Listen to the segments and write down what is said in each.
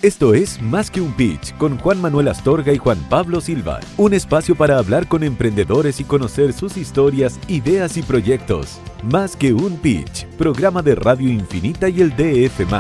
Esto es Más que un Pitch con Juan Manuel Astorga y Juan Pablo Silva. Un espacio para hablar con emprendedores y conocer sus historias, ideas y proyectos. Más que un Pitch, programa de Radio Infinita y el DF+.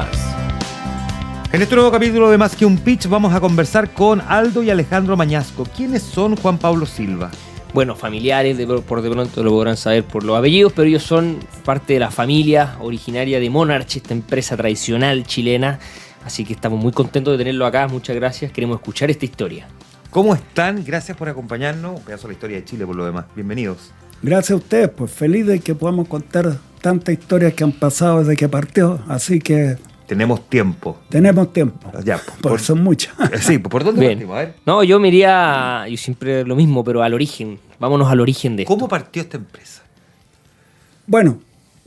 En este nuevo capítulo de Más que un Pitch vamos a conversar con Aldo y Alejandro Mañasco. ¿Quiénes son Juan Pablo Silva? Bueno, familiares, por de pronto lo podrán saber por los apellidos, pero ellos son parte de la familia originaria de Monarch, esta empresa tradicional chilena. Así que estamos muy contentos de tenerlo acá. Muchas gracias. Queremos escuchar esta historia. ¿Cómo están? Gracias por acompañarnos. Un pedazo de la historia de Chile por lo demás. Bienvenidos. Gracias a ustedes, pues feliz de que podamos contar tantas historias que han pasado desde que partió. Así que tenemos tiempo. Tenemos tiempo. Ya, porque son muchas. Sí, ¿por dónde Bien. partimos? A ver. No, yo me iría, yo siempre lo mismo, pero al origen. Vámonos al origen de esto. ¿Cómo partió esta empresa? Bueno,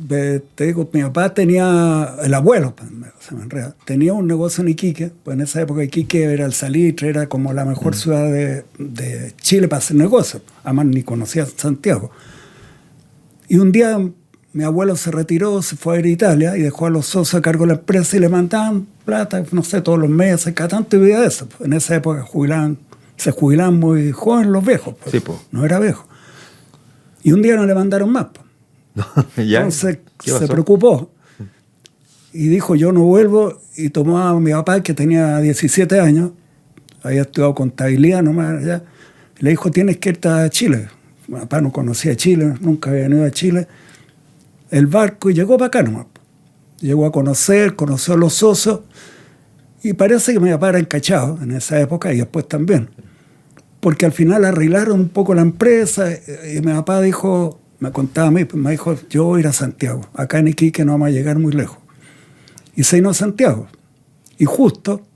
te digo, mi papá tenía, el abuelo, se me enreda, tenía un negocio en Iquique. Pues en esa época Iquique era el salitre, era como la mejor ciudad de Chile para hacer negocios. Además ni conocía Santiago. Y un día mi abuelo se retiró, se fue a ir a Italia y dejó a los socios a cargo de la empresa y le mandaban plata, no sé, todos los meses, cada tanto y vida de eso. En esa época se jubilaban muy jóvenes los viejos, pues. Sí, pues. No era viejo. Y un día no le mandaron más, pues. ¿Ya? Entonces se preocupó y dijo, yo no vuelvo, y tomó a mi papá, que tenía 17 años, había estudiado contabilidad nomás allá, y le dijo, tienes que irte a Chile. Mi papá no conocía Chile, nunca había venido a Chile. El barco, y llegó para acá nomás. Llegó a conoció a los socios, y parece que mi papá era encachado en esa época, y después también. Porque al final arreglaron un poco la empresa, y mi papá dijo, me contaba a mí, me dijo, yo voy a ir a Santiago. Acá en Iquique no vamos a llegar muy lejos. Y se vino a Santiago. Y justo,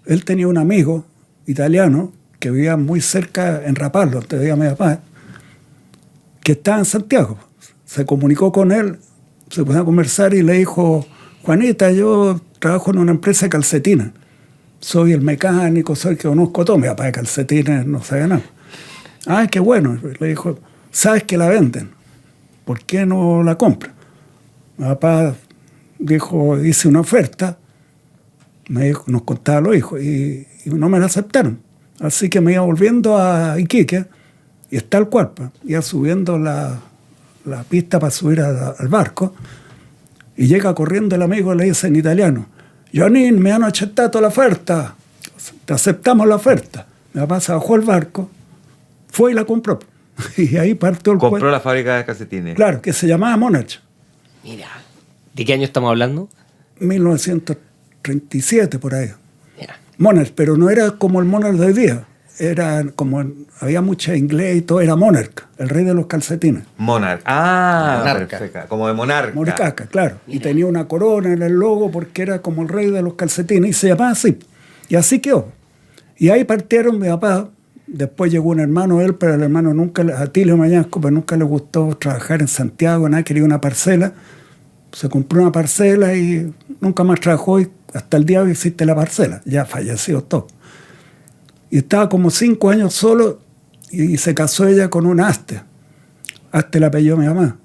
él tenía un amigo italiano que vivía muy cerca en Rapallo, donde vivía mi papá, que estaba en Santiago. Se comunicó con él, se puso a conversar y le dijo, Juanita, yo trabajo en una empresa de calcetines. Soy el mecánico, soy el que conozco todo. Mi papá de calcetines no sabe nada. Ah, qué bueno. Le dijo, ¿sabes que la venden? ¿Por qué no la compra? Mi papá dijo, hice una oferta, nos contaba los hijos, y no me la aceptaron. Así que me iba volviendo a Iquique, y es tal cual, pues, iba subiendo la pista para subir al barco, y llega corriendo el amigo y le dice en italiano, Joanín, me han aceptado la oferta, te aceptamos la oferta. Mi papá se bajó el barco, fue y la compró. Y ahí partió el Compró la fábrica de calcetines. Claro, que se llamaba Monarch. Mira, ¿de qué año estamos hablando? 1937, por ahí. Mira. Monarch, pero no era como el Monarch de hoy día. Era como, había mucha inglés y todo, era Monarch, el rey de los calcetines. Monarch. Ah, Monarca. perfecto. Como de monarca. Monarca, claro. Mira. Y tenía una corona en el logo porque era como el rey de los calcetines. Y se llamaba así. Y así quedó. Y ahí partieron mi papá. Después llegó un hermano de él, pero el hermano nunca, Atilio Mañasco, pero nunca le gustó trabajar en Santiago, nada, quería una parcela. Se compró una parcela y nunca más trabajó, y hasta el día de hoy existe la parcela, ya falleció todo. Y estaba como 5 años solo, y se casó ella con un Aste. Aste le apellidó mi mamá,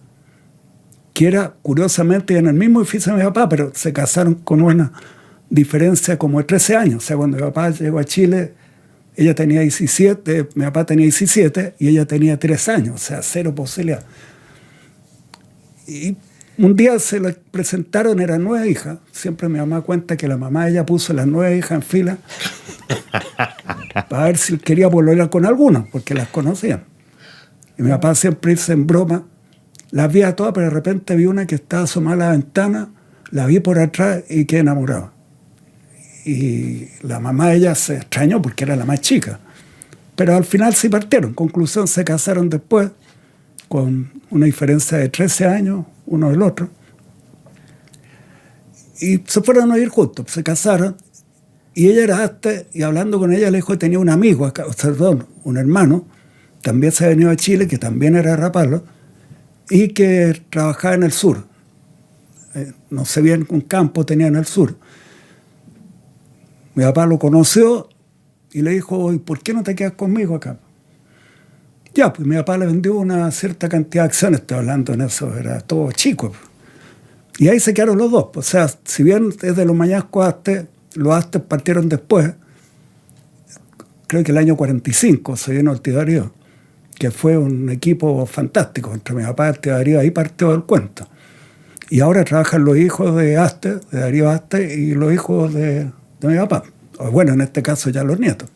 que era curiosamente en el mismo edificio de mi papá, pero se casaron con una diferencia como de 13 años. O sea, cuando mi papá llegó a Chile, ella tenía 17, mi papá tenía 17 y ella tenía 3 años, o sea, cero posibilidad. Y un día se le presentaron, eran 9 hijas. Siempre mi mamá cuenta que la mamá de ella puso las 9 hijas en fila para ver si quería volver con alguna, porque las conocían. Y mi papá siempre dice en broma, las vi a todas, pero de repente vi una que estaba asomada a la ventana, la vi por atrás y quedé enamorado. Y la mamá de ella se extrañó porque era la más chica. Pero al final sí partieron. Conclusión, se casaron después con una diferencia de 13 años, uno del otro. Y se fueron a vivir juntos, se casaron. Y ella era hasta, y hablando con ella le dijo que tenía un amigo, acá, perdón, un hermano, también se ha venido a Chile, que también era de Rapallo, y que trabajaba en el sur. No sé bien, un campo tenía en el sur. Mi papá lo conoció y le dijo, ¿y por qué no te quedas conmigo acá? Ya, pues mi papá le vendió una cierta cantidad de acciones, estoy hablando en eso, era todo chico. Y ahí se quedaron los dos. O sea, si bien es de los Mañascos hasta, los Astes partieron después, creo que el año 45 se vino el Tío Darío, que fue un equipo fantástico. Entre mi papá y el Tío Darío, ahí partió el cuento. Y ahora trabajan los hijos de Aste, de Darío Aste, y los hijos de mi papá. O bueno, en este caso ya los nietos.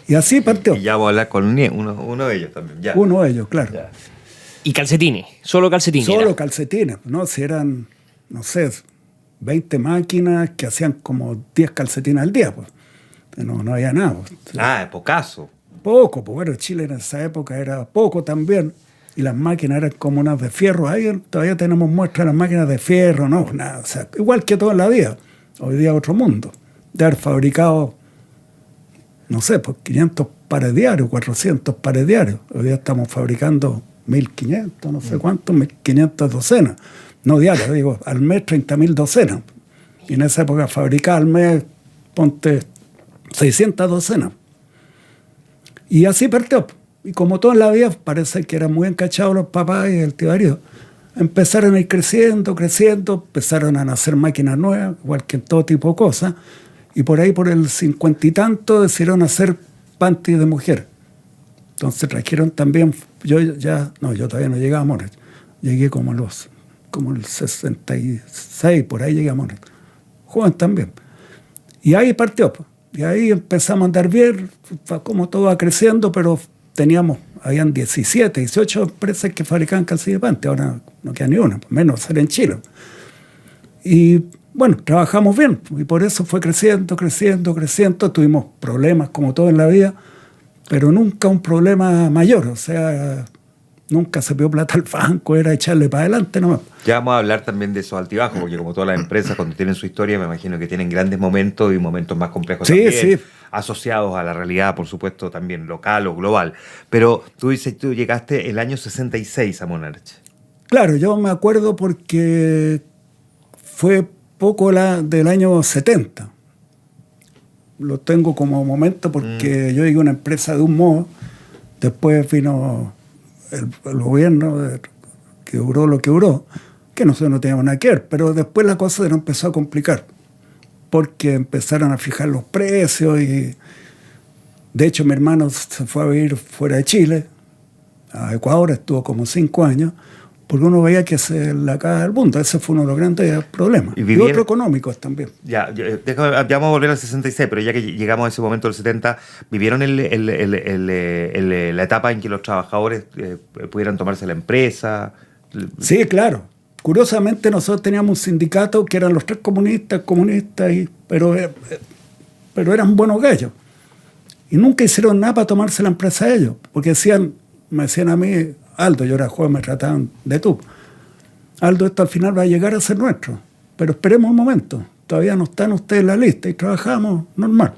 Y así partió. Y ya vamos a hablar con uno de ellos también. Ya. Uno de ellos, claro. Ya. Y calcetines, solo calcetines. Solo era. calcetines, ¿no? Si eran, no sé, 20 máquinas que hacían como 10 calcetines al día, pues. No había nada. Pues. Ah, pocaso. Poco, pues bueno, Chile en esa época era poco también. Y las máquinas eran como unas de fierro. Ahí todavía tenemos muestras de las máquinas de fierro, ¿no? Nada, o sea, igual que toda la vida. Hoy día otro mundo. De haber fabricado, no sé, pues 500 pares diarios, 400 pares diarios. Hoy día estamos fabricando 1.500, no sé cuántos, 1.500 docenas. No diarios, digo, al mes 30.000 docenas. Y en esa época fabricaba al mes, ponte, 600 docenas. Y así partió. Y como todo en la vida, parece que eran muy encachados los papás y el Tío Darío. Empezaron a ir creciendo, empezaron a nacer máquinas nuevas, igual que en todo tipo de cosas. Y por ahí, por el 50 y tanto, decidieron hacer panty de mujer. Entonces trajeron también, yo todavía no llegaba a Monet. Llegué como el 66, por ahí llegué a Monet. Joven también. Y ahí partió. Y ahí empezamos a andar bien, como todo va creciendo, pero habían 17, 18 empresas que fabricaban calcetines de panty. Ahora no queda ni una, menos ser en Chile. Y bueno, trabajamos bien y por eso fue creciendo. Tuvimos problemas como todo en la vida, pero nunca un problema mayor. O sea, nunca se pidió plata al banco, era echarle para adelante nomás. Ya vamos a hablar también de esos altibajos, porque como todas las empresas, cuando tienen su historia, me imagino que tienen grandes momentos y momentos más complejos también, asociados a la realidad, por supuesto, también local o global. Pero tú dices, tú llegaste el año 66 a Monarch. Claro, yo me acuerdo porque fue poco del año 70. Lo tengo como momento porque yo llegué a una empresa de un modo, después vino el gobierno que duró lo que duró, que nosotros no teníamos nada que ver, pero después la cosa se nos empezó a complicar porque empezaron a fijar los precios y de hecho mi hermano se fue a vivir fuera de Chile, a Ecuador, estuvo como 5 años, porque uno veía que se la acaba del mundo. Ese fue uno de los grandes problemas. Y otros económicos también. Ya vamos a volver al 66, pero ya que llegamos a ese momento del 70, ¿vivieron la etapa en que los trabajadores pudieran tomarse la empresa? Sí, claro. Curiosamente nosotros teníamos un sindicato que eran los 3 comunistas, pero eran buenos gallos. Y nunca hicieron nada para tomarse la empresa ellos, porque me decían a mí, Aldo, yo era joven, me trataban de tú. Aldo, esto al final va a llegar a ser nuestro, pero esperemos un momento, todavía no están ustedes en la lista y trabajamos normal.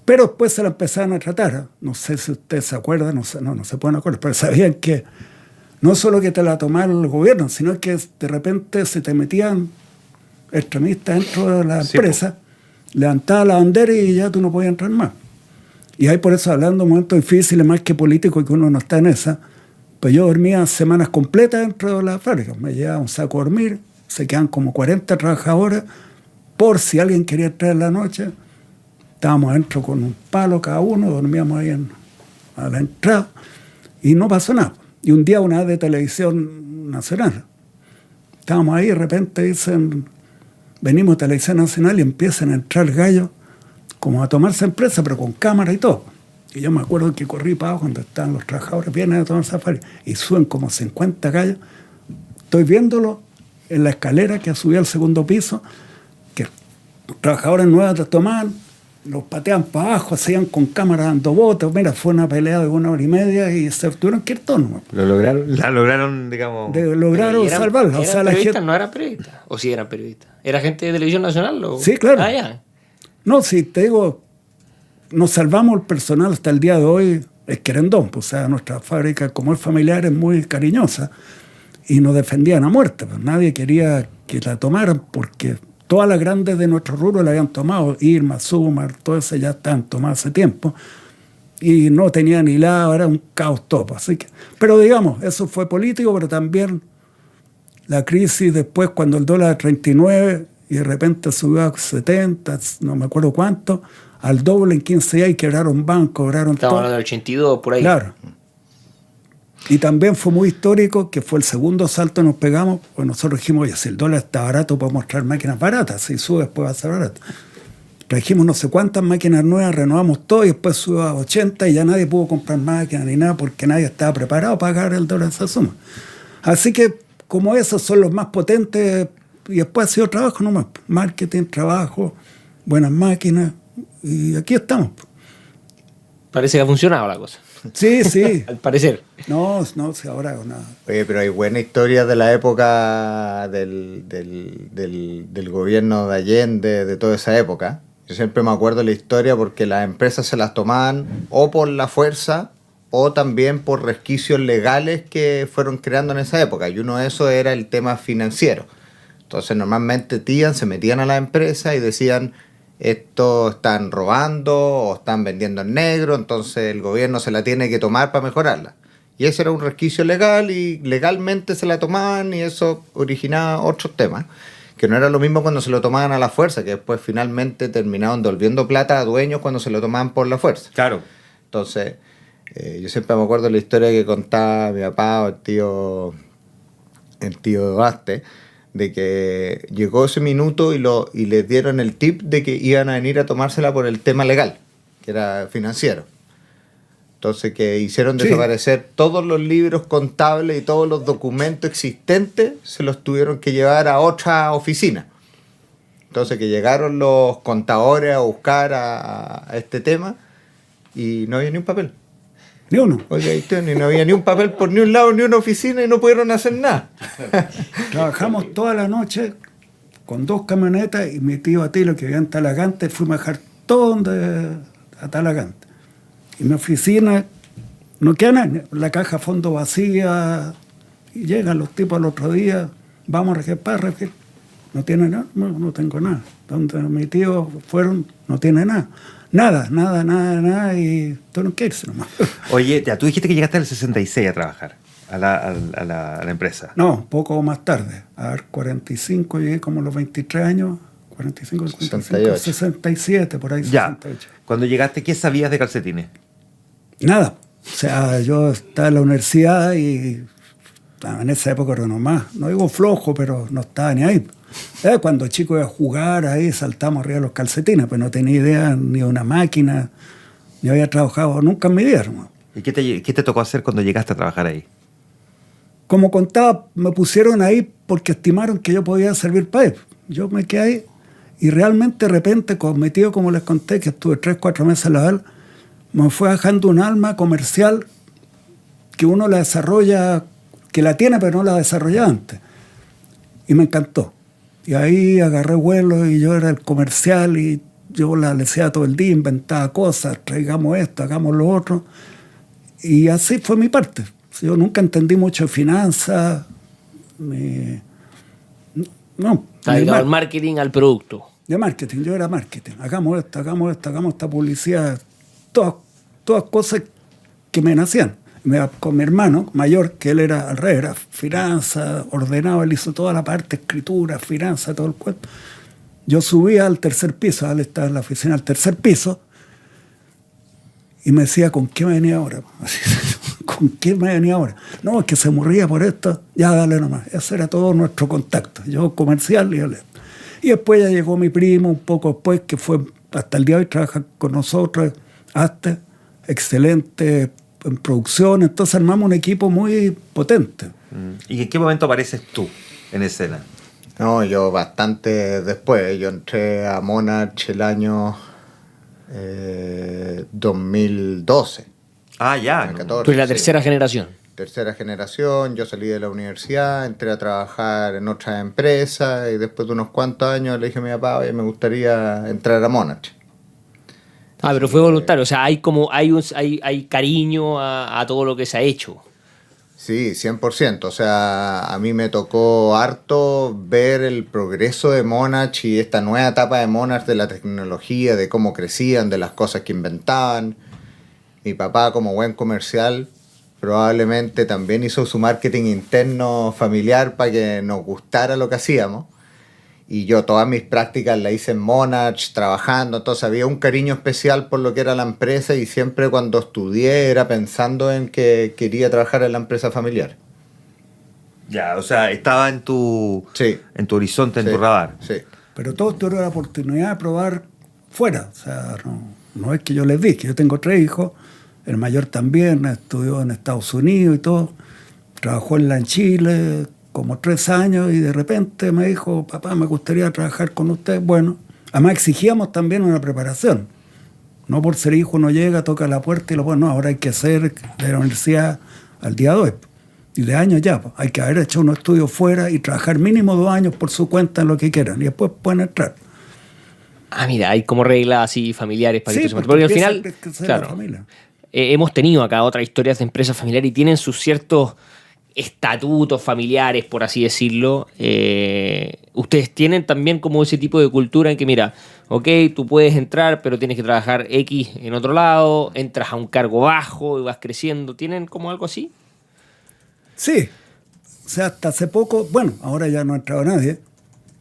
Pero después se la empezaron a tratar, no sé si ustedes se acuerdan, no se pueden acordar, pero sabían que no solo que te la tomara el gobierno, sino que de repente se te metían extremistas dentro de la empresa, levantaban la bandera y ya tú no podías entrar más. Y ahí por eso, hablando de momentos difíciles, más que políticos, que uno no está en esa, pues yo dormía semanas completas dentro de la fábrica. Me llevaba un saco a dormir, se quedan como 40 trabajadores, por si alguien quería entrar en la noche. Estábamos adentro con un palo cada uno, dormíamos ahí a la entrada, y no pasó nada. Y un día una vez de televisión nacional, estábamos ahí y de repente dicen, venimos de televisión nacional y empiezan a entrar gallos como a tomarse empresa, pero con cámara y todo. Y yo me acuerdo que corrí para abajo cuando estaban los trabajadores, vienen a tomar safari, y suben como 50 gallos. Estoy viéndolo en la escalera que subía al segundo piso, que los trabajadores nuevos tomaban, los pateaban para abajo, hacían con cámara dando botes. Mira, fue una pelea de 1 hora y media y se tuvieron que ir todos. La lograron, digamos. Lograron salvarla. ¿Eran periodistas? ¿No eran periodistas? ¿O sí eran periodistas? ¿Era gente de Televisión Nacional? Sí, claro. Ah, ya. No, sí, te digo, nos salvamos el personal hasta el día de hoy, es querendón, pues, o sea, nuestra fábrica, como es familiar, es muy cariñosa y nos defendían a muerte. Pues nadie quería que la tomaran porque todas las grandes de nuestro rubro la habían tomado, Irma, Sumar, todas esas ya están tomadas hace tiempo y no tenían ni lado, era un caos todo. Así que, pero digamos, eso fue político, pero también la crisis después, cuando el dólar a 39 y de repente subió a 70, no me acuerdo cuánto, al doble en 15 días y quebraron bancos, quebraron todo. Estamos hablando del 82, por ahí. Claro. Y también fue muy histórico, que fue el segundo salto que nos pegamos, pues nosotros dijimos, oye, si el dólar está barato, podemos traer máquinas baratas, si sube después va a ser barato. Trajimos no sé cuántas máquinas nuevas, renovamos todo y después subió a 80 y ya nadie pudo comprar máquinas ni nada porque nadie estaba preparado para pagar el dólar esa suma. Así que como esos son los más potentes y después ha sido trabajo nomás, marketing, trabajo, buenas máquinas y aquí estamos. Parece que ha funcionado la cosa. Sí, sí. Al parecer. No, si ahora nada. Oye, pero hay buena historia de la época del gobierno de Allende, de toda esa época. Yo siempre me acuerdo la historia porque las empresas se las tomaban o por la fuerza o también por resquicios legales que fueron creando en esa época. Y uno de esos era el tema financiero. Entonces normalmente se metían a la empresa y decían, esto están robando o están vendiendo en negro, entonces el gobierno se la tiene que tomar para mejorarla. Y ese era un resquicio legal y legalmente se la tomaban y eso originaba otros temas. Que no era lo mismo cuando se lo tomaban a la fuerza, que después finalmente terminaban devolviendo plata a dueños cuando se lo tomaban por la fuerza. Claro. Entonces, yo siempre me acuerdo de la historia que contaba mi papá o el tío Baste, de que llegó ese minuto y les dieron el tip de que iban a venir a tomársela por el tema legal, que era financiero. Entonces que hicieron desaparecer todos los libros contables y todos los documentos existentes, se los tuvieron que llevar a otra oficina. Entonces que llegaron los contadores a buscar a este tema y no había ni un papel. Ni uno. Oiga, y no había ni un papel por ni un lado, ni una oficina y no pudieron hacer nada. Trabajamos toda la noche con 2 camionetas y mi tío Atilio, que vivía en Talagante, fuimos a dejar todo a Talagante. Y mi oficina no queda nada, la caja fondo vacía, y llegan los tipos al otro día, vamos a registrar, no tiene nada, no tengo nada. Donde mis tíos fueron, no tiene nada. Nada, y tuvieron que irse nomás. Oye, ya, tú dijiste que llegaste al 66 a trabajar a la empresa. No, poco más tarde, a ver, 45, llegué como a los 23 años, 45, 55, 67, por ahí, Ya. 68. Cuando llegaste, ¿qué sabías de calcetines? Nada. O sea, yo estaba en la universidad y en esa época era nomás, no digo flojo, pero no estaba ni ahí. Cuando chico iba a jugar ahí, saltamos arriba de los calcetines, pero no tenía idea ni de una máquina, ni había trabajado nunca en mi vida, hermano. ¿Y qué te tocó hacer cuando llegaste a trabajar ahí? Como contaba, me pusieron ahí porque estimaron que yo podía servir para él. Yo me quedé ahí y realmente de repente, metido como les conté, que estuve 3-4 meses en la VAL, me fue bajando un alma comercial que uno la desarrolla, que la tiene pero no la desarrollaba antes. Y me encantó. Y ahí agarré vuelo y yo era el comercial y yo la decía todo el día, inventaba cosas, traigamos esto, hagamos lo otro. Y así fue mi parte. Yo nunca entendí mucho de finanzas, no. Al marketing, al producto. De marketing, yo era marketing. Hagamos esto, hagamos esta publicidad. Todas cosas que me nacían. Con mi hermano mayor, que él era al revés, era finanzas, ordenado, él hizo toda la parte, escritura, finanzas, todo el cuento. Yo subía al tercer piso, él estaba en la oficina al tercer piso, y me decía, ¿con qué me venía ahora? Así, ¿con qué me venía ahora? No, es que se moría por esto, ya dale nomás. Ese era todo nuestro contacto. Yo comercial y él. Y después ya llegó mi primo, un poco después, que fue hasta el día de hoy, trabaja con nosotros, hasta excelente en producción, entonces armamos un equipo muy potente. ¿Y en qué momento apareces tú en escena? No, yo bastante después. Yo entré a Monarch el año 2012. Ah, ya. 2014, Tú eres la sí. tercera generación. Tercera generación, yo salí de la universidad, entré a trabajar en otra empresa y después de unos cuantos años le dije a mi papá, oye, me gustaría entrar a Monarch. Ah, pero fue voluntario, o sea, hay cariño a todo lo que se ha hecho. Sí, 100%. O sea, a mí me tocó harto ver el progreso de Monarch y esta nueva etapa de Monarch, de la tecnología, de cómo crecían, de las cosas que inventaban. Mi papá, como buen comercial, probablemente también hizo su marketing interno familiar para que nos gustara lo que hacíamos. Y yo todas mis prácticas las hice en Monarch, trabajando, entonces había un cariño especial por lo que era la empresa y siempre cuando estudié era pensando en que quería trabajar en la empresa familiar. Ya, o sea, estaba en tu horizonte, en tu radar. Sí. Pero todos tuvieron la oportunidad de probar fuera. O sea, no es que yo les dije, yo tengo 3 hijos, el mayor también estudió en Estados Unidos y todo, trabajó en Chile como 3 años y de repente me dijo, papá, me gustaría trabajar con usted. Bueno, además exigíamos también una preparación. No por ser hijo uno llega, toca la puerta y lo pone, no, ahora hay que ser de la universidad al día de hoy. Y de años ya, pues, hay que haber hecho unos estudios fuera y trabajar mínimo 2 años por su cuenta en lo que quieran y después pueden entrar. Ah, mira, hay como reglas así familiares para Sí, que porque al final, claro, la familia. Hemos tenido acá otras historias de empresas familiares y tienen sus ciertos estatutos familiares, por así decirlo. Ustedes tienen también como ese tipo de cultura en que, mira, ok, tú puedes entrar, pero tienes que trabajar X en otro lado, entras a un cargo bajo y vas creciendo. ¿Tienen como algo así? Sí. O sea, hasta hace poco, bueno, ahora ya no ha entrado nadie,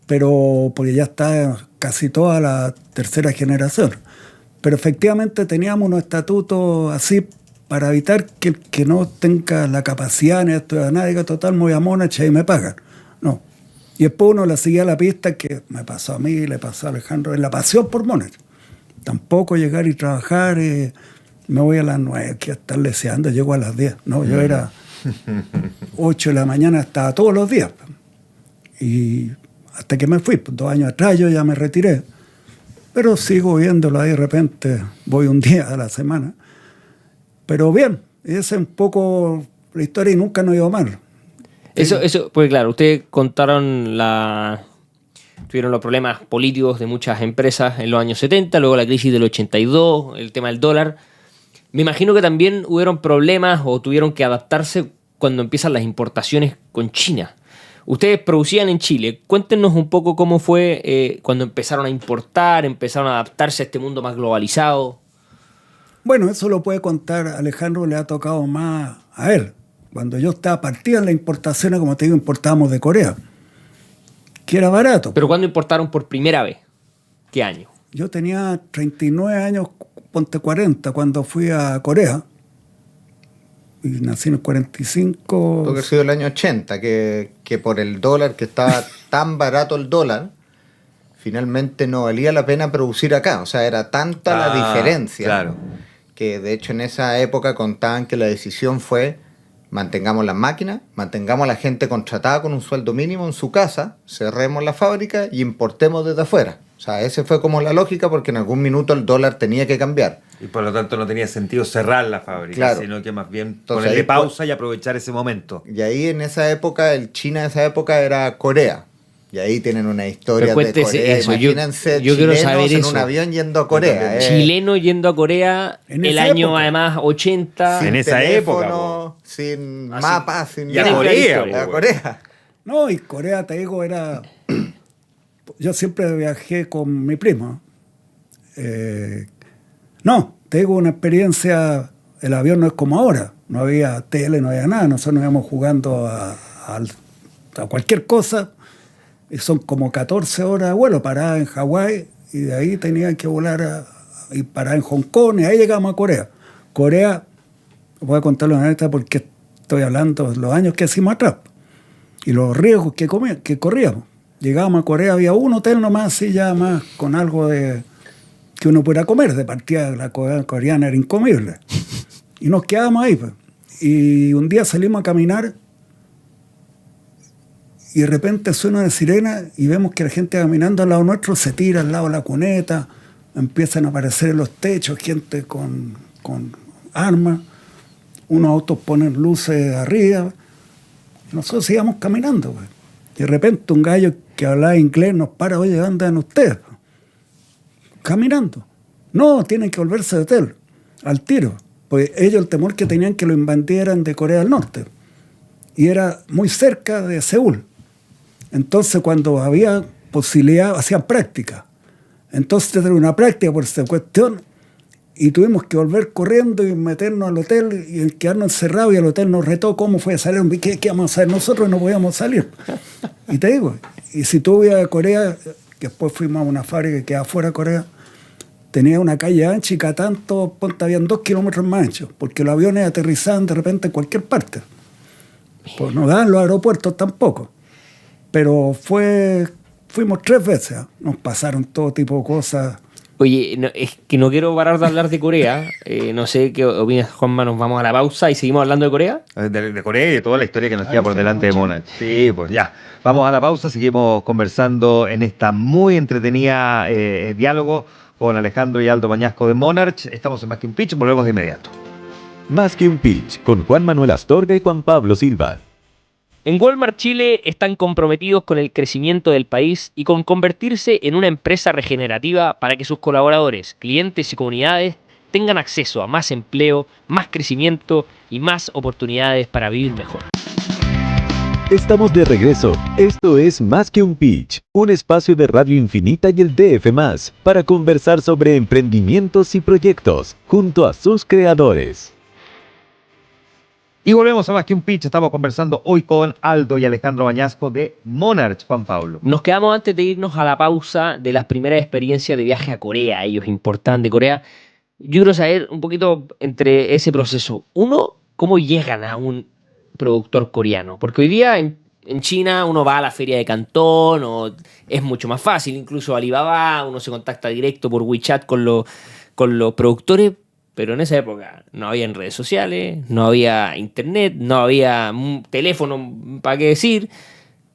pero porque ya está casi toda la tercera generación. Pero efectivamente teníamos unos estatutos así para evitar que el que no tenga la capacidad ni estudiar nada, diga, total, me voy a Monarch y me pagan. No. Y después uno le seguía la pista que me pasó a mí, le pasó a Alejandro, en la pasión por Monarch. Tampoco llegar y trabajar, me voy a las 9, que estar leseando, llego a las 10. No, yo era 8 de la mañana, estaba todos los días. Y hasta que me fui, 2 años atrás yo ya me retiré. Pero sigo viéndolo ahí, de repente voy un día a la semana. Pero bien, esa es un poco la historia y nunca nos iba mal. Eso, pues claro, ustedes contaron tuvieron los problemas políticos de muchas empresas en los años 70, luego la crisis del 82, el tema del dólar. Me imagino que también hubieron problemas o tuvieron que adaptarse cuando empiezan las importaciones con China. Ustedes producían en Chile. Cuéntenos un poco cómo fue cuando empezaron a importar, empezaron a adaptarse a este mundo más globalizado. Bueno, eso lo puede contar Alejandro, le ha tocado más a él. Cuando yo estaba partida en las importaciones, como te digo, importábamos de Corea, que era barato. ¿Pero cuándo importaron por primera vez? ¿Qué año? Yo tenía 39 años, ponte 40, cuando fui a Corea. Y nací en el 45. Tuvo que haber sido el año 80, que por el dólar, que estaba tan barato el dólar, finalmente no valía la pena producir acá. O sea, era tanta la diferencia, claro, que de hecho en esa época contaban que la decisión fue: mantengamos las máquinas, mantengamos a la gente contratada con un sueldo mínimo en su casa, cerremos la fábrica y importemos desde afuera. O sea, esa fue como la lógica, porque en algún minuto el dólar tenía que cambiar. Y por lo tanto no tenía sentido cerrar la fábrica, claro, sino que más bien entonces, ponerle pausa y aprovechar ese momento. Y ahí en esa época, el China de esa época era Corea. Y ahí tienen una historia de Corea. Eso. Imagínense, yo quiero saber en eso. un avión yendo a Corea. Chileno yendo a Corea, en el esa año época. Además 80. En esa teléfono, época, sin así, mapas, sin y a nada. Corea, A Corea. No, y Corea, te digo, era... Yo siempre viajé con mi primo. No, te digo, una experiencia... El avión no es como ahora. No había tele, no había nada. Nosotros nos íbamos jugando a cualquier cosa. Y son como 14 horas de vuelo. Parada en Hawái y de ahí tenían que volar y parar en Hong Kong. Y ahí llegamos a Corea. Corea, voy a contar la neta porque estoy hablando de los años que hicimos atrás. Y los riesgos que corríamos. Llegábamos a Corea, había un hotel nomás, así ya más con algo de que uno pudiera comer. De partida la coreana era incomible. Y nos quedábamos ahí. Pues. Y un día salimos a caminar y de repente suena una sirena y vemos que la gente caminando al lado nuestro se tira al lado de la cuneta, empiezan a aparecer en los techos gente con armas, unos autos ponen luces arriba. Y nosotros seguíamos caminando. Pues. Y de repente un gallo que hablaba inglés nos para: oye, ¿dónde andan ustedes? Caminando. No, tienen que volverse de hotel, al tiro. Pues ellos el temor que tenían que lo invadieran de Corea del Norte. Y era muy cerca de Seúl. Entonces cuando había posibilidad, hacían práctica. Entonces era una práctica por esta cuestión Y tuvimos que volver corriendo y meternos al hotel y quedarnos encerrados, y el hotel nos retó cómo fue a salir. ¿Qué vamos a hacer? Nosotros no podíamos salir. Y te digo, y si tú ibas a Corea, que después fuimos a una fábrica que queda fuera de Corea, tenía una calle ancha y cada tanto, ponte, habían 2 kilómetros más anchos, porque los aviones aterrizaban de repente en cualquier parte. Pues no daban los aeropuertos tampoco. Pero fuimos 3 veces, nos pasaron todo tipo de cosas. Oye, es que no quiero parar de hablar de Corea. No sé qué opinas, Juanma. Nos vamos a la pausa y seguimos hablando de Corea. De Corea y de toda la historia que nos queda por delante de Monarch. Sí, pues ya. Vamos a la pausa, seguimos conversando en esta muy entretenida diálogo con Alejandro y Aldo Mañasco de Monarch. Estamos en Más que un Pitch, volvemos de inmediato. Más que un pitch, con Juan Manuel Astorga y Juan Pablo Silva. En Walmart Chile están comprometidos con el crecimiento del país y con convertirse en una empresa regenerativa para que sus colaboradores, clientes y comunidades tengan acceso a más empleo, más crecimiento y más oportunidades para vivir mejor. Estamos de regreso. Esto es Más que un pitch, un espacio de Radio Infinita y el DF+, para conversar sobre emprendimientos y proyectos, junto a sus creadores. Y volvemos a Más que un Pitch. Estamos conversando hoy con Aldo y Alejandro Mañasco de Monarch, Juan Pablo. Nos quedamos antes de irnos a la pausa de las primeras experiencias de viaje a Corea. Ellos importan de Corea. Yo quiero saber un poquito entre ese proceso. Uno, ¿cómo llegan a un productor coreano? Porque hoy día en China uno va a la feria de Cantón, o es mucho más fácil. Incluso Alibaba, uno se contacta directo por WeChat con los productores. Pero en esa época no había redes sociales, no había internet, no había teléfono, ¿para qué decir?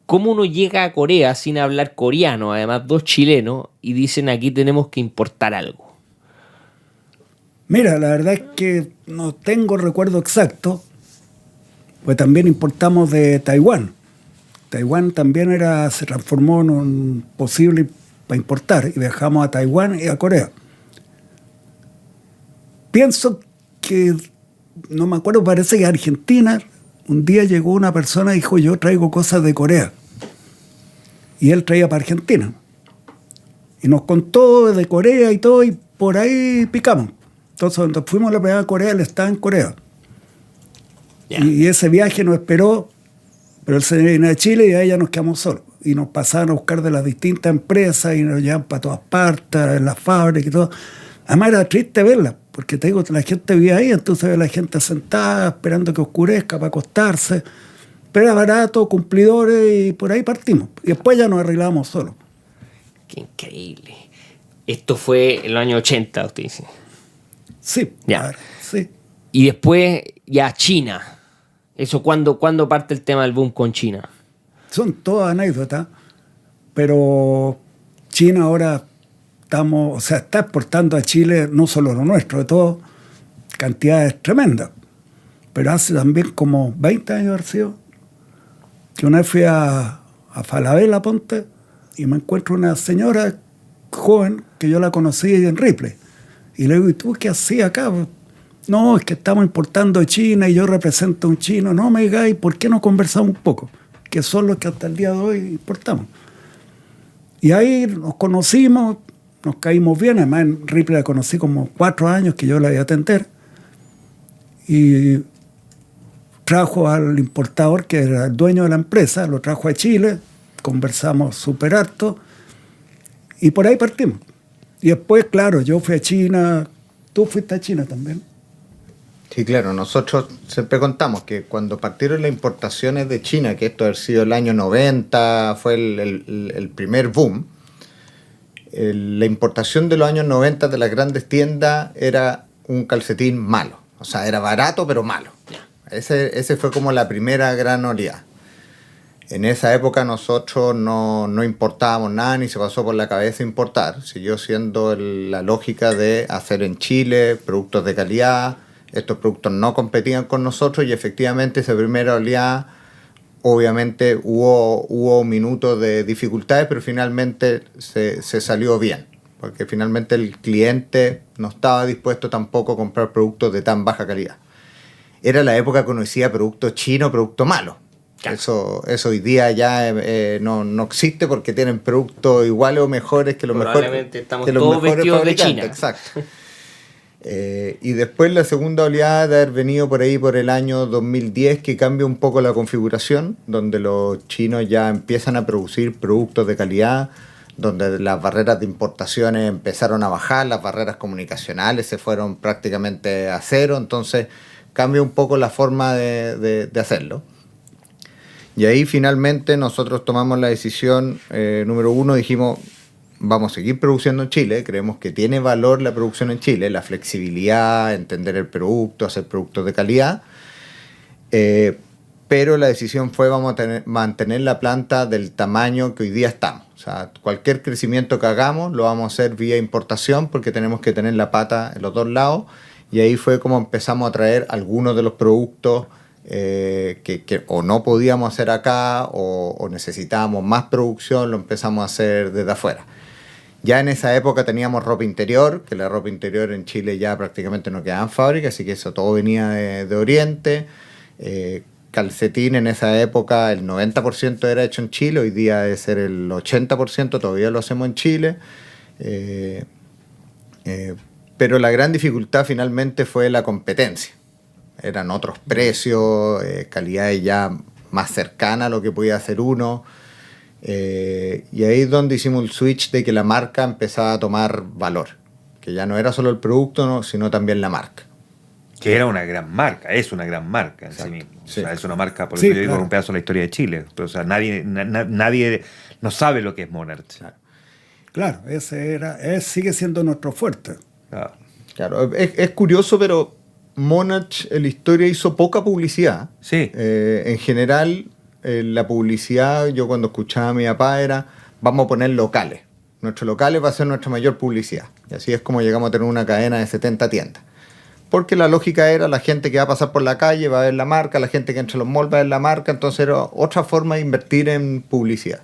¿Cómo uno llega a Corea sin hablar coreano? Además, 2 chilenos, y dicen aquí tenemos que importar algo. Mira, la verdad es que no tengo recuerdo exacto, pues también importamos de Taiwán. Taiwán también se transformó en un posible para importar, y viajamos a Taiwán y a Corea. Pienso que, no me acuerdo, parece que Argentina, un día llegó una persona y dijo, yo traigo cosas de Corea. Y él traía para Argentina. Y nos contó de Corea y todo, y por ahí picamos. Entonces, cuando fuimos a la primera Corea, él estaba en Corea. Yeah. Y ese viaje nos esperó, pero él se vino a Chile y ahí ya nos quedamos solos. Y nos pasaron a buscar de las distintas empresas y nos llevaban para todas partes, en las fábricas y todo. Además era triste verla, porque te digo, la gente vivía ahí, entonces ve la gente sentada esperando que oscurezca para acostarse. Pero era barato, cumplidores, y por ahí partimos. Y después ya nos arreglamos solos. Qué increíble. Esto fue en los años 80, usted dice. Sí, ya. Ver, sí. Y después ya China. Eso, ¿cuándo parte el tema del boom con China? Son todas anécdotas, pero China ahora está exportando a Chile no solo lo nuestro, de todo, cantidades tremendas. Pero hace también como 20 años haber sido, que una vez fui a Falabella, ponte, y me encuentro una señora joven que yo la conocí en Ripley. Y le digo, ¿y tú qué hacías acá? No, es que estamos importando de China y yo represento a un chino. No me digáis, ¿por qué no conversamos un poco? Que son los que hasta el día de hoy importamos. Y ahí nos conocimos, nos caímos bien. Además, en Ripley la conocí como 4 años que yo la iba a atender. Y trajo al importador, que era el dueño de la empresa, lo trajo a Chile, conversamos súper harto y por ahí partimos. Y después, claro, yo fui a China, tú fuiste a China también. Sí, claro, nosotros siempre contamos que cuando partieron las importaciones de China, que esto ha sido el año 90, fue el primer boom, la importación de los años 90 de las grandes tiendas era un calcetín malo. O sea, era barato, pero malo. Ese fue como la primera gran oleada. En esa época nosotros no importábamos nada, ni se pasó por la cabeza importar. Siguió siendo la lógica de hacer en Chile productos de calidad. Estos productos no competían con nosotros y efectivamente esa primera oleada, obviamente hubo minutos de dificultades, pero finalmente se salió bien. Porque finalmente el cliente no estaba dispuesto tampoco a comprar productos de tan baja calidad. Era la época que uno decía producto chino, producto malo. Eso hoy día ya no existe porque tienen productos iguales o mejores que los mejores. Probablemente estamos todos vestidos de China. Exacto. Y después la segunda oleada de haber venido por ahí por el año 2010, que cambia un poco la configuración, donde los chinos ya empiezan a producir productos de calidad, donde las barreras de importaciones empezaron a bajar, las barreras comunicacionales se fueron prácticamente a cero, entonces cambia un poco la forma de hacerlo. Y ahí finalmente nosotros tomamos la decisión, número uno, dijimos, vamos a seguir produciendo en Chile, creemos que tiene valor la producción en Chile, la flexibilidad, entender el producto, hacer productos de calidad, pero la decisión fue vamos a mantener la planta del tamaño que hoy día estamos. O sea, cualquier crecimiento que hagamos lo vamos a hacer vía importación porque tenemos que tener la pata en los dos lados, y ahí fue como empezamos a traer algunos de los productos que o no podíamos hacer acá o necesitábamos más producción, lo empezamos a hacer desde afuera. Ya en esa época teníamos ropa interior, que la ropa interior en Chile ya prácticamente no quedaba en fábrica, así que eso todo venía de Oriente. Calcetín en esa época el 90% era hecho en Chile, hoy día debe ser el 80%, todavía lo hacemos en Chile. Pero la gran dificultad finalmente fue la competencia. Eran otros precios, calidades ya más cercanas a lo que podía hacer uno. Y ahí es donde hicimos el switch de que la marca empezaba a tomar valor, que ya no era solo el producto, ¿no? sino también la marca. Que era una gran marca, es una gran marca en sí mismo. Sí. O sea, es una marca, por eso yo digo, un pedazo de la historia de Chile. Pero, o sea, nadie no sabe lo que es Monarch. Claro, ese sigue siendo nuestro fuerte. Claro, es curioso, pero Monarch en la historia hizo poca publicidad. Sí. En general, la publicidad, yo cuando escuchaba a mi papá era, vamos a poner locales. Nuestros locales va a ser nuestra mayor publicidad. Y así es como llegamos a tener una cadena de 70 tiendas. Porque la lógica era la gente que va a pasar por la calle va a ver la marca, la gente que entra a los malls va a ver la marca, entonces era otra forma de invertir en publicidad.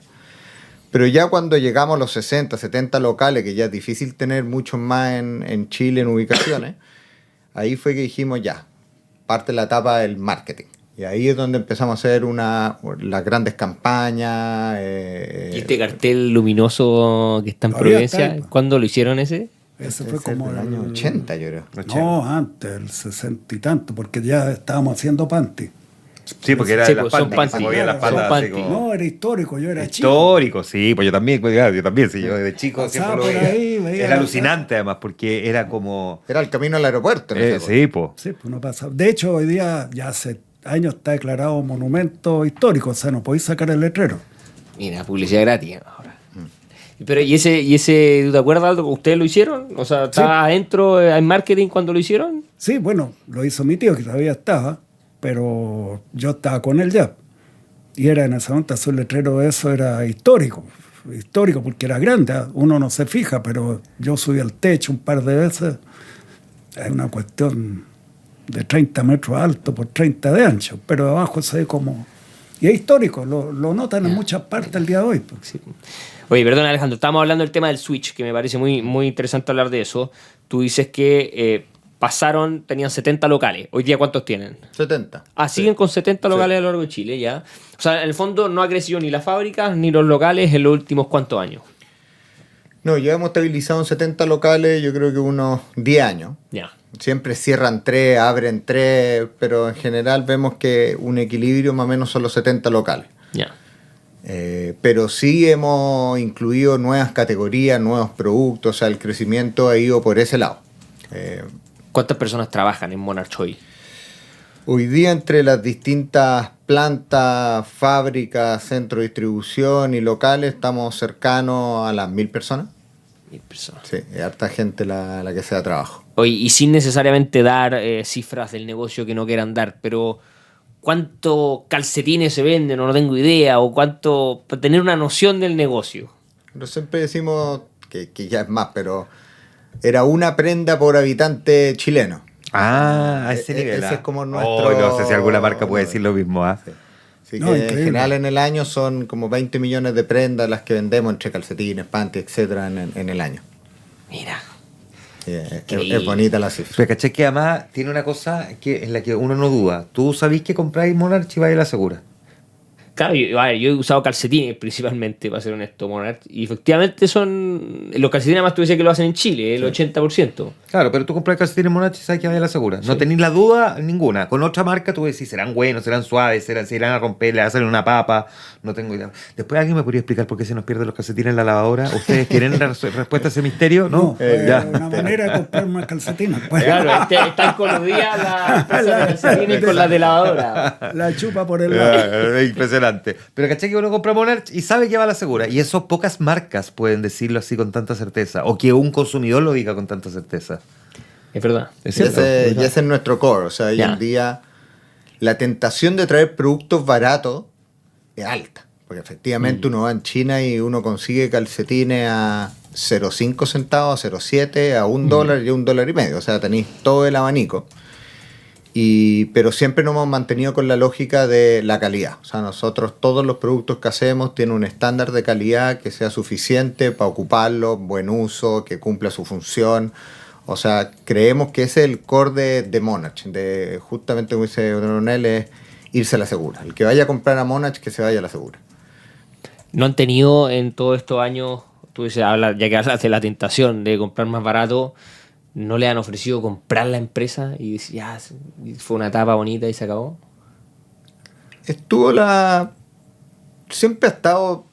Pero ya cuando llegamos a los 60, 70 locales, que ya es difícil tener muchos más en Chile en ubicaciones, ahí fue que dijimos ya, parte la etapa del marketing. Y ahí es donde empezamos a hacer las grandes campañas. ¿Y este cartel luminoso que está en Providencia, cuándo lo hicieron ese? Ese fue como el año 80, yo creo. No, antes, el 60 y tanto, porque ya estábamos haciendo panty. Sí, porque era de las son patas. panty. Las patas así como... No, era histórico, yo era chico. Histórico, sí, pues yo también, sí, yo de chico pasaba siempre lo por ahí, era alucinante además, porque era como... Era el camino al aeropuerto. Sí, pues. Sí, pues no pasa. De hecho, hoy día, ya hace años está declarado monumento histórico, o sea, no podéis sacar el letrero. Mira, publicidad gratis ahora. Pero, ¿y ese, ¿tú te acuerdas, Aldo? ¿Ustedes lo hicieron? O sea, ¿estaba adentro en marketing cuando lo hicieron? Sí, bueno, lo hizo mi tío, que todavía estaba, pero yo estaba con él ya. Y era en ese momento, su letrero, eso era histórico porque era grande, uno no se fija, pero yo subí al techo un par de veces. Es una cuestión de 30 metros alto por 30 de ancho, pero abajo se ve como... Y es histórico, lo notan en muchas partes el día de hoy. Sí. Oye, perdón Alejandro, estábamos hablando del tema del switch, que me parece muy, muy interesante hablar de eso. Tú dices que tenían 70 locales. ¿Hoy día cuántos tienen? 70. Siguen con 70 locales a lo largo de Chile, ya. O sea, en el fondo no ha crecido ni la fábrica ni los locales en los últimos cuántos años. No, ya hemos estabilizado en 70 locales, yo creo que unos 10 años. Ya. Siempre cierran 3, abren 3, pero en general vemos que un equilibrio más o menos son los 70 locales. Ya. Pero sí hemos incluido nuevas categorías, nuevos productos, o sea, el crecimiento ha ido por ese lado. ¿Cuántas personas trabajan en Monarch hoy? Hoy día entre las distintas plantas, fábricas, centros de distribución y locales estamos cercanos a las 1.000 personas. 1.000 personas. Sí, es harta gente la que se da trabajo. Oye, y sin necesariamente dar cifras del negocio que no quieran dar, pero ¿cuántos calcetines se venden? No tengo idea. O cuánto, para tener una noción del negocio. Pero siempre decimos que ya es más, pero era una prenda por habitante chileno. A ese nivel. Ese es como nuestro... no sé si alguna marca puede decir lo mismo. Sí. Así que en general en el año son como 20 millones de prendas las que vendemos entre calcetines, panty, etcétera, en el año. Mira. Es bonita la cifra. Pero caché que además tiene una cosa en la que uno no duda. Tú sabés que compráis Monarch y vais a la segura. Claro, yo he usado calcetines principalmente, para ser honesto, Monarch, y efectivamente son... Los calcetines más tú decías que lo hacen en Chile, el 80%. Claro, pero tú compras calcetines Monarch y sabes que vaya a la segura. No tenés la duda ninguna. Con otra marca tú decís, serán buenos, serán suaves, se irán a romper, le va a salir una papa. No tengo idea. Después alguien me podría explicar por qué se nos pierden los calcetines en la lavadora. ¿Ustedes quieren la respuesta a ese misterio? No, una manera de comprar más calcetines. Pues. Claro, están con los días las calcetines con las de lavadora. La chupa por el lado. Impresionante. Pero caché que uno compra Monarch y sabe que va a la segura. Y eso pocas marcas pueden decirlo así con tanta certeza. O que un consumidor lo diga con tanta certeza. Es verdad. ¿Es cierto? Y ese es nuestro core. O sea, hoy en día la tentación de traer productos baratos es alta. Porque efectivamente uno va en China y uno consigue calcetines a 0,5 centavos, a 0,7, a $1 y a $1.50. O sea, tenéis todo el abanico. Pero siempre nos hemos mantenido con la lógica de la calidad. O sea, nosotros todos los productos que hacemos tienen un estándar de calidad que sea suficiente para ocuparlo, buen uso, que cumpla su función. O sea, creemos que ese es el core de Monarch. Justamente como dice Donel, es irse a la segura. El que vaya a comprar a Monarch, que se vaya a la segura. ¿No han tenido en todos estos años, tú dices, ya que hablas de la tentación de comprar más barato, no le han ofrecido comprar la empresa y decir, ya, fue una etapa bonita y se acabó? Siempre ha estado...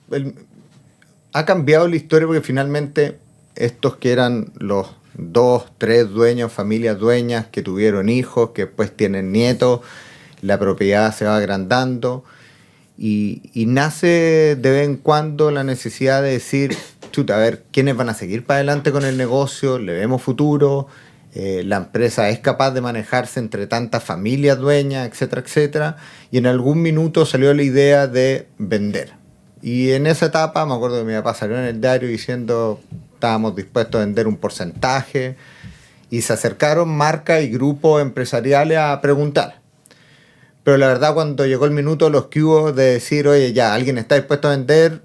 Ha cambiado la historia porque finalmente estos que eran los 2, 3 dueños, familias dueñas, que tuvieron hijos, que después tienen nietos, la propiedad se va agrandando y nace de vez en cuando la necesidad de decir, chuta, a ver, ¿quiénes van a seguir para adelante con el negocio? ¿Le vemos futuro? La empresa es capaz de manejarse entre tantas familias dueñas, etcétera, etcétera. Y en algún minuto salió la idea de vender. Y en esa etapa, me acuerdo que mi papá salió en el diario diciendo estábamos dispuestos a vender un porcentaje. Y se acercaron marcas y grupos empresariales a preguntar. Pero la verdad, cuando llegó el minuto, los que hubo de decir, oye, ya, ¿alguien está dispuesto a vender?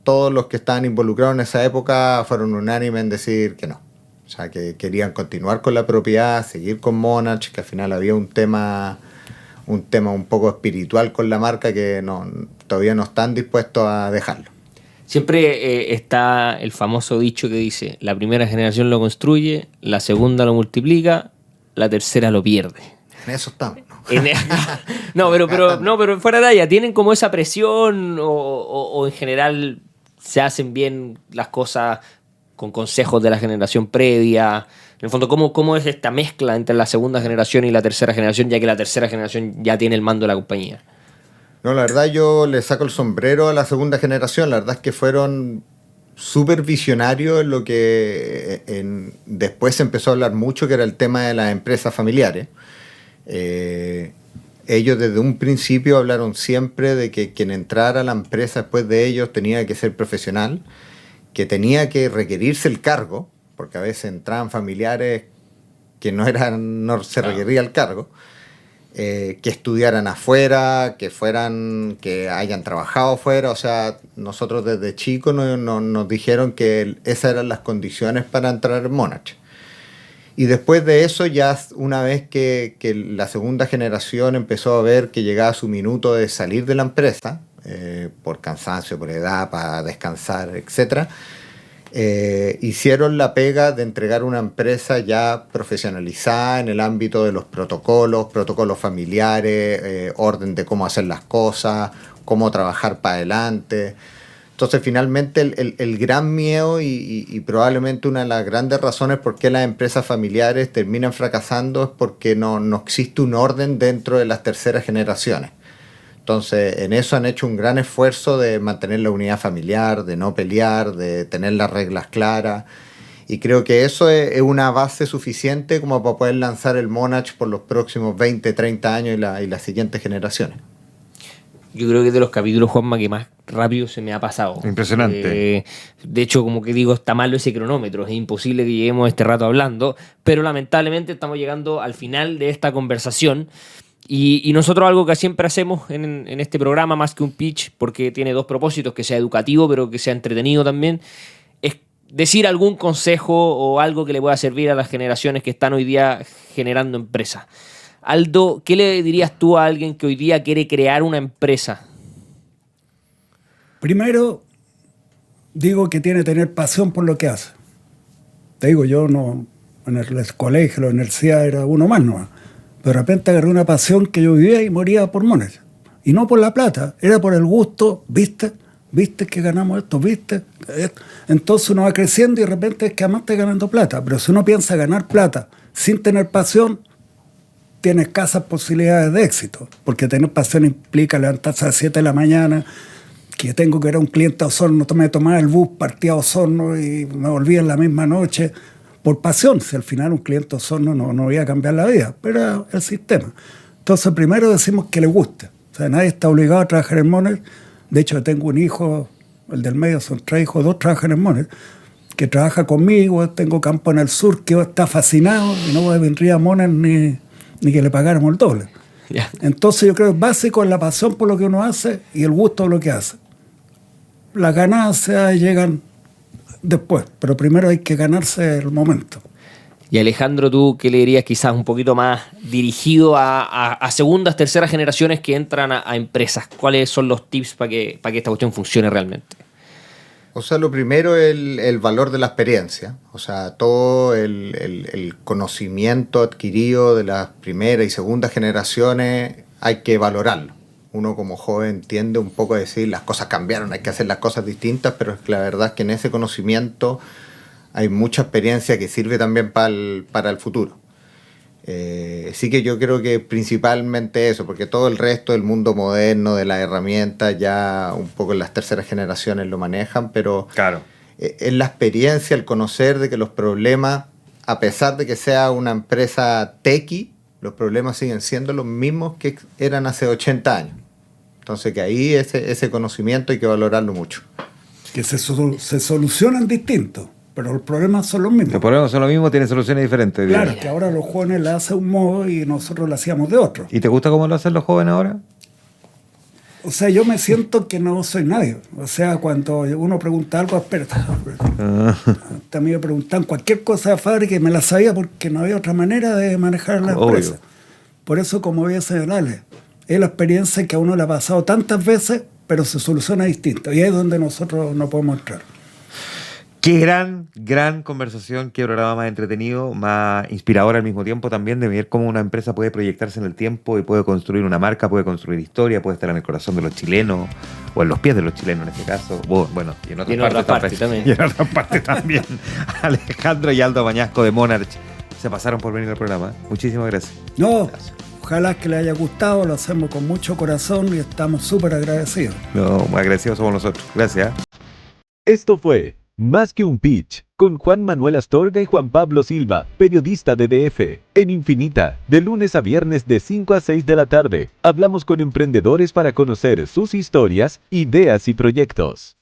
Todos los que estaban involucrados en esa época fueron unánimes en decir que no. O sea, que querían continuar con la propiedad, seguir con Monarch, que al final había un tema un poco espiritual con la marca que todavía no están dispuestos a dejarlo. Siempre está el famoso dicho que dice, la primera generación lo construye, la segunda lo multiplica, la tercera lo pierde. En eso estamos. Pero fuera de allá, ¿tienen como esa presión o en general se hacen bien las cosas con consejos de la generación previa? En el fondo, ¿cómo es esta mezcla entre la segunda generación y la tercera generación, ya que la tercera generación ya tiene el mando de la compañía? No, la verdad yo le saco el sombrero a la segunda generación. La verdad es que fueron súper visionarios en lo que después se empezó a hablar mucho, que era el tema de las empresas familiares. Ellos desde un principio hablaron siempre de que quien entrara a la empresa después de ellos tenía que ser profesional, que tenía que requerirse el cargo, porque a veces entraban familiares que no se requería el cargo, que estudiaran afuera, que hayan trabajado afuera. O sea, nosotros desde chicos nos dijeron que esas eran las condiciones para entrar en Monarch. Y después de eso, ya una vez que la segunda generación empezó a ver que llegaba su minuto de salir de la empresa, por cansancio, por edad, para descansar, etc., hicieron la pega de entregar una empresa ya profesionalizada en el ámbito de los protocolos familiares, orden de cómo hacer las cosas, cómo trabajar para adelante. Entonces, finalmente, el gran miedo y probablemente una de las grandes razones por qué las empresas familiares terminan fracasando es porque no existe un orden dentro de las terceras generaciones. Entonces, en eso han hecho un gran esfuerzo de mantener la unidad familiar, de no pelear, de tener las reglas claras. Y creo que eso es una base suficiente como para poder lanzar el Monarch por los próximos 20, 30 años y las siguientes generaciones. Yo creo que es de los capítulos, Juanma, que más rápido se me ha pasado. Impresionante. De hecho, como que digo, está malo ese cronómetro. Es imposible que lleguemos este rato hablando, pero lamentablemente estamos llegando al final de esta conversación. Y nosotros algo que siempre hacemos en este programa, más que un pitch, porque tiene dos propósitos, que sea educativo, pero que sea entretenido también, es decir algún consejo o algo que le pueda servir a las generaciones que están hoy día generando empresas. Aldo, ¿qué le dirías tú a alguien que hoy día quiere crear una empresa? Primero, digo que tiene que tener pasión por lo que hace. Te digo, yo no, en el colegio, la universidad era uno más nomás. Pero de repente agarré una pasión que yo vivía y moría por Moner. Y no por la plata, era por el gusto, ¿viste? ¿Viste que ganamos esto? ¿Viste? Entonces uno va creciendo y de repente es que además está ganando plata. Pero si uno piensa ganar plata sin tener pasión, tiene escasas posibilidades de éxito. Porque tener pasión implica levantarse a las 7 de la mañana, que tengo que ir a un cliente a Osorno, me tomaba el bus, partía a Osorno y me volvía en la misma noche. Por pasión, si al final un cliente a Osorno no iba a cambiar la vida, pero era el sistema. Entonces primero decimos que le guste. O sea, nadie está obligado a trabajar en Moner. De hecho, tengo un hijo, el del medio, son 3 hijos, 2 trabajan en Moner, que trabaja conmigo, tengo campo en el sur, que está fascinado y no vendría a Moner ni que le pagáramos el doble. Yeah. Entonces yo creo que es básico la pasión por lo que uno hace y el gusto por lo que hace. Las ganancias llegan después, pero primero hay que ganarse el momento. Y Alejandro, ¿tú qué le dirías quizás un poquito más dirigido a segundas, terceras generaciones que entran a empresas? ¿Cuáles son los tips para que esta cuestión funcione realmente? O sea, lo primero es el valor de la experiencia. O sea, todo el conocimiento adquirido de las primeras y segundas generaciones hay que valorarlo. Uno como joven tiende un poco a decir las cosas cambiaron, hay que hacer las cosas distintas, pero la verdad es que en ese conocimiento hay mucha experiencia que sirve también para el futuro. Sí que yo creo que principalmente eso, porque todo el resto del mundo moderno, de las herramientas, ya un poco en las terceras generaciones lo manejan, pero Claro. es la experiencia, el conocer de que los problemas, a pesar de que sea una empresa techie, los problemas siguen siendo los mismos que eran hace 80 años. Entonces que ahí ese conocimiento hay que valorarlo mucho. Que se solucionan distintos, pero los problemas son los mismos. Los problemas son los mismos, tienen soluciones diferentes. Claro, digamos. que ahora los jóvenes la hacen un modo y nosotros la hacíamos de otro. ¿Y te gusta cómo lo hacen los jóvenes ahora? O sea, yo me siento que no soy nadie. O sea, cuando uno pregunta algo, espera. También me preguntan cualquier cosa de fábrica y me la sabía porque no había otra manera de manejar la Obvio. empresa. Por eso, como voy a señalarle, es la experiencia que a uno le ha pasado tantas veces, pero se soluciona distinto. Y ahí es donde nosotros no podemos entrar. Qué gran conversación, qué programa más entretenido, más inspirador al mismo tiempo también, de ver cómo una empresa puede proyectarse en el tiempo y puede construir una marca, puede construir historia, puede estar en el corazón de los chilenos, o en los pies de los chilenos en este caso, bueno, y en otras partes también. Y en otras partes también. Alejandro y Aldo Mañasco de Monarch se pasaron por venir al programa. Muchísimas gracias. No, ojalá que les haya gustado, lo hacemos con mucho corazón y estamos súper agradecidos. No, muy agradecidos somos nosotros. Gracias. Esto fue Más que un Pitch, con Juan Manuel Astorga y Juan Pablo Silva, periodista de DF, en Infinita, de lunes a viernes de 5 a 6 de la tarde. Hablamos con emprendedores para conocer sus historias, ideas y proyectos.